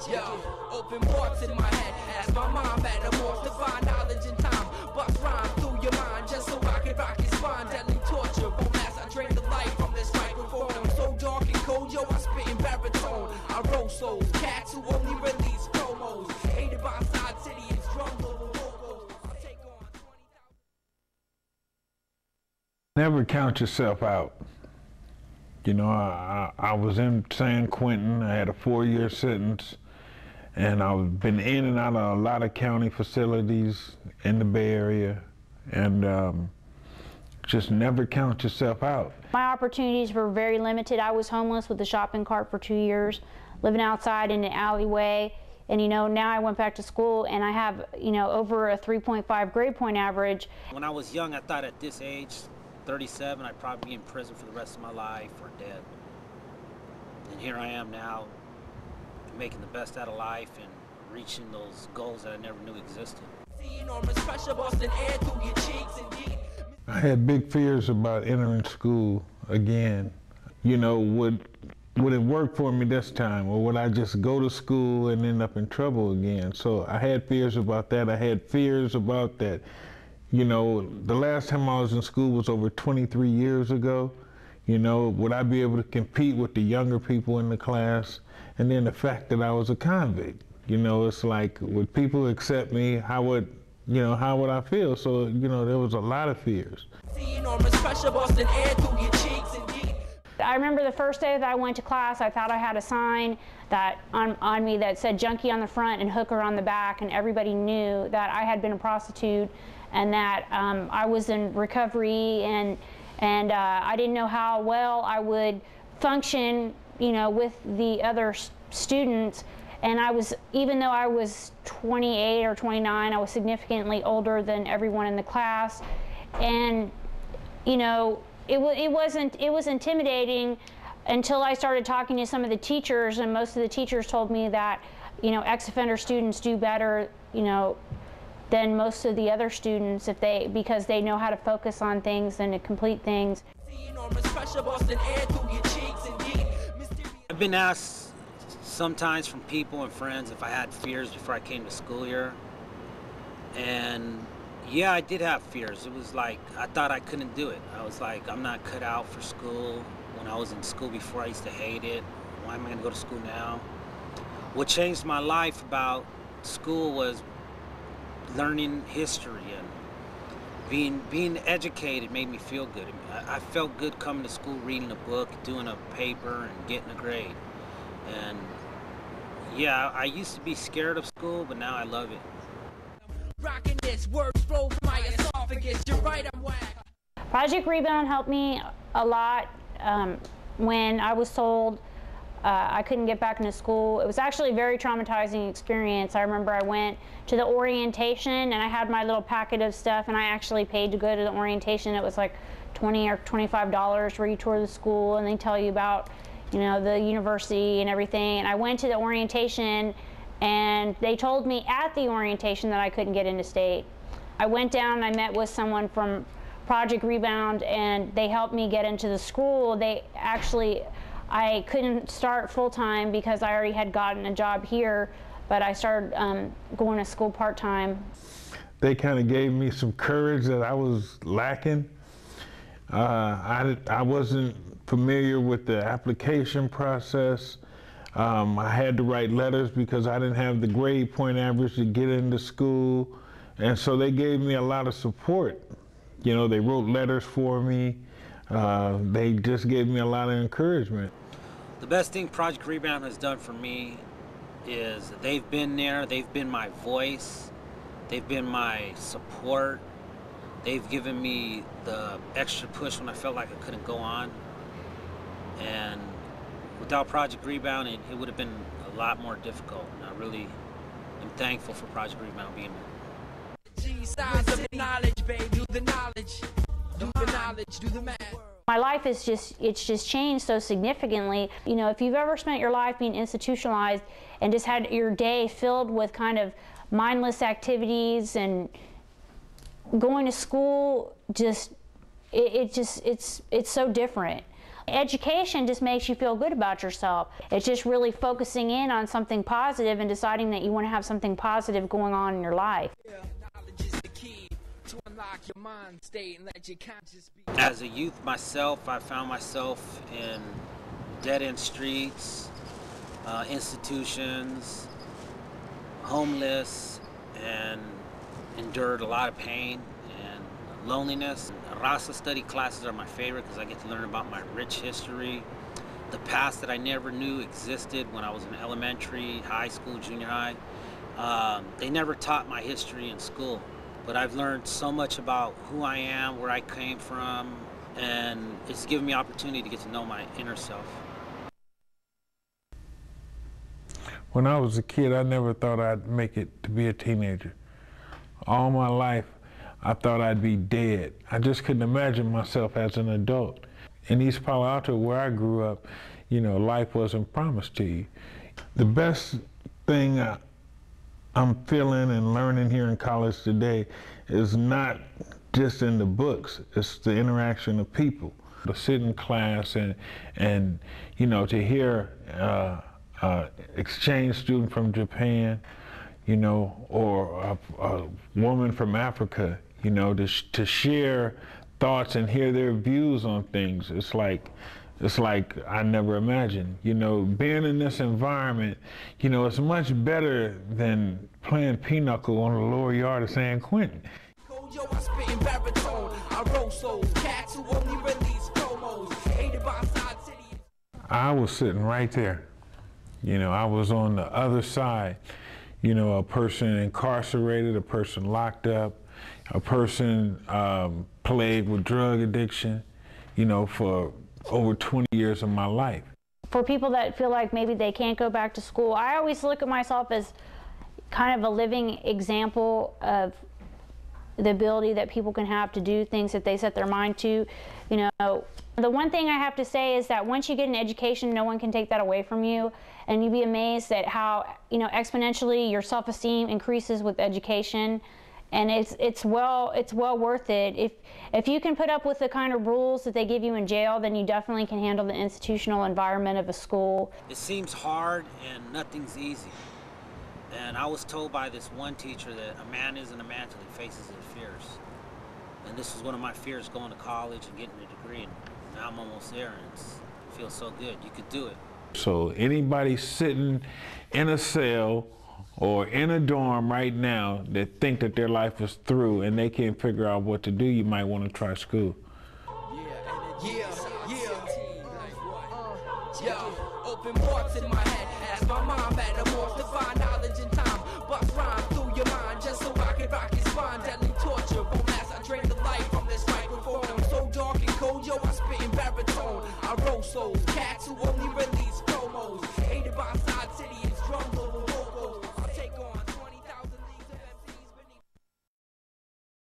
Yo, open warts in my head as my mind metamorphs to find knowledge in time. Bust rhyme through your mind just so I can rock your spine. Deadly torture won't last. I drain the light from this microphone. I'm so dark and cold, yo, I spit in baritone. I roll souls, cats who only release promos. Hated by Side City and Stronghold with logos. I'll take on 20,000. Never count yourself out. You know, I was in San Quentin. I had a 4-year sentence, and I've been in and out of a lot of county facilities in the Bay Area, and just never count yourself out. My opportunities were very limited. I was homeless with a shopping cart for 2 years, living outside in an alleyway, and you know, now I went back to school and I have, you know, over a 3.5 grade point average. When I was young, I thought at this age, 37, I'd probably be in prison for the rest of my life or dead. And here I am now, making the best out of life and reaching those goals that I never knew existed. I had big fears about entering school again. You know, would it work for me this time, or would I just go to school and end up in trouble again? So I had fears about that. I had fears about that. You know, the last time I was in school was over 23 years ago. You know, would I be able to compete with the younger people in the class? And then the fact that I was a convict. You know, it's like, would people accept me? How would I feel? So, you know, there was a lot of fears. I remember the first day that I went to class, I thought I had a sign that on me that said junkie on the front and hooker on the back, and everybody knew that I had been a prostitute and that I was in recovery, and I didn't know how well I would function, you know, with the other students. And I was, even though I was 28 or 29, I was significantly older than everyone in the class, and you know, it was intimidating until I started talking to some of the teachers, and most of the teachers told me that, you know, ex-offender students do better, you know, than most of the other students because they know how to focus on things and to complete things. I've been asked sometimes from people and friends if I had fears before I came to school here. And yeah, I did have fears. It was like, I thought I couldn't do it. I was like, I'm not cut out for school. When I was in school before, I used to hate it. Why am I gonna go to school now? What changed my life about school was learning history, and being educated made me feel good. I felt good coming to school, reading a book, doing a paper, and getting a grade. And yeah, I used to be scared of school, but now I love it. Rocking this, words flow from my esophagus. You're right, I'm whack. Project Rebound helped me a lot when I was told I couldn't get back into school. It was actually a very traumatizing experience. I remember I went to the orientation and I had my little packet of stuff, and I actually paid to go to the orientation. It was like $20 or $25 where you tour the school and they tell you about, you know, the university and everything. And I went to the orientation and they told me at the orientation that I couldn't get into state. I went down and I met with someone from Project Rebound, and they helped me get into the school. I couldn't start full-time because I already had gotten a job here, but I started going to school part-time. They kind of gave me some courage that I was lacking. I wasn't familiar with the application process. I had to write letters because I didn't have the grade point average to get into school, and so they gave me a lot of support. You know, they wrote letters for me. They just gave me a lot of encouragement. The best thing Project Rebound has done for me is they've been there, they've been my voice, they've been my support, they've given me the extra push when I felt like I couldn't go on. And without Project Rebound, it would have been a lot more difficult. And I really am thankful for Project Rebound being there. My life is just changed so significantly. You know, if you've ever spent your life being institutionalized and just had your day filled with kind of mindless activities and going to school, it's so different. Education just makes you feel good about yourself. It's just really focusing in on something positive and deciding that you want to have something positive going on in your life. As a youth myself, I found myself in dead-end streets, institutions, homeless, and endured a lot of pain and loneliness. Raza study classes are my favorite because I get to learn about my rich history, the past that I never knew existed when I was in elementary, high school, junior high. They never taught my history in school, but I've learned so much about who I am, where I came from, and it's given me opportunity to get to know my inner self. When I was a kid, I never thought I'd make it to be a teenager. All my life, I thought I'd be dead. I just couldn't imagine myself as an adult. In East Palo Alto, where I grew up, you know, life wasn't promised to you. The best thing I'm feeling and learning here in college today is not just in the books, it's the interaction of people. To sit in class and you know, to hear exchange student from Japan, you know, or a woman from Africa, you know, to share thoughts and hear their views on things. It's like I never imagined. You know, being in this environment, you know, it's much better than playing pinochle on the lower yard of San Quentin. I was sitting right there. You know, I was on the other side. You know, a person incarcerated, a person locked up, a person plagued with drug addiction, you know, for over 20 years of my life. For people that feel like maybe they can't go back to school, I always look at myself as kind of a living example of the ability that people can have to do things that they set their mind to. You know, the one thing I have to say is that once you get an education, no one can take that away from you, and you'd be amazed at how, you know, exponentially your self-esteem increases with education, and it's well worth it. If you can put up with the kind of rules that they give you in jail, then you definitely can handle the institutional environment of a school. It seems hard and nothing's easy. And I was told by this one teacher that a man isn't a man till he faces his fears. And this was one of my fears, going to college and getting a degree. And now I'm almost there, and it feels so good. You could do it. So anybody sitting in a cell or in a dorm right now that think that their life is through and they can't figure out what to do, you might want to try school. Open parts in my head as my mind metamorphs, divine knowledge and time. Bust rhyme through your mind just so I can rock your spine. Deadly torture won't last. I drain the light from this microphone. I'm so dark and cold, yo, I spit in baritone. I roll souls, cats who